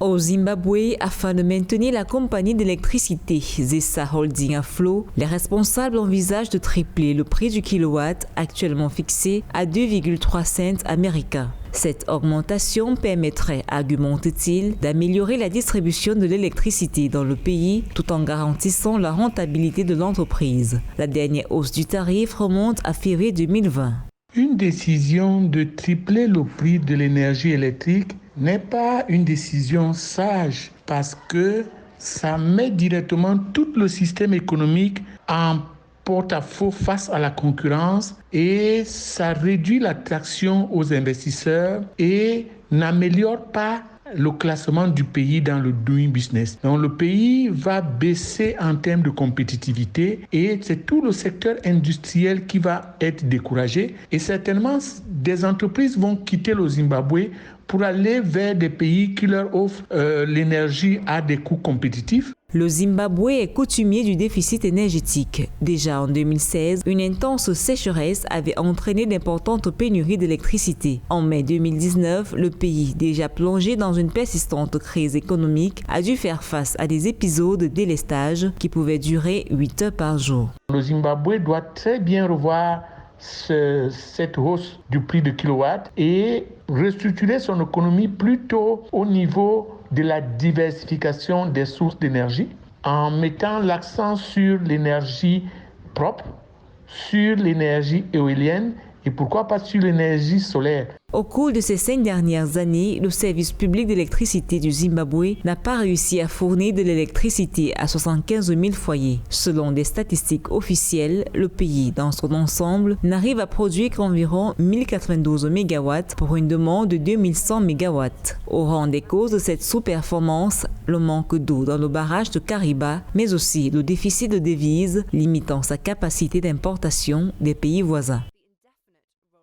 Au Zimbabwe, afin de maintenir la compagnie d'électricité Zesa Holding à flot, les responsables envisagent de tripler le prix du kilowatt, actuellement fixé à 2,3 cents américains. Cette augmentation permettrait, argumente-t-il, d'améliorer la distribution de l'électricité dans le pays tout en garantissant la rentabilité de l'entreprise. La dernière hausse du tarif remonte à février 2020. Une décision de tripler le prix de l'énergie électrique n'est pas une décision sage parce que ça met directement tout le système économique en porte-à-faux face à la concurrence et ça réduit l'attraction aux investisseurs et n'améliore pas le classement du pays dans le doing business. Donc le pays va baisser en termes de compétitivité et c'est tout le secteur industriel qui va être découragé et certainement des entreprises vont quitter le Zimbabwe pour aller vers des pays qui leur offrent l'énergie à des coûts compétitifs. Le Zimbabwe est coutumier du déficit énergétique. Déjà en 2016, une intense sécheresse avait entraîné d'importantes pénuries d'électricité. En mai 2019, le pays, déjà plongé dans une persistante crise économique, a dû faire face à des épisodes de délestage qui pouvaient durer 8 heures par jour. Le Zimbabwe doit très bien revoir cette hausse du prix de kilowatt et restructurer son économie plutôt au niveau de la diversification des sources d'énergie en mettant l'accent sur l'énergie propre, sur l'énergie éolienne et pourquoi pas sur l'énergie solaire. Au cours de ces 5 dernières années, le service public d'électricité du Zimbabwe n'a pas réussi à fournir de l'électricité à 75 000 foyers. Selon des statistiques officielles, le pays, dans son ensemble, n'arrive à produire qu'environ 1092 MW pour une demande de 2100 MW. Au rang des causes de cette sous-performance, le manque d'eau dans le barrage de Kariba, mais aussi le déficit de devises limitant sa capacité d'importation des pays voisins.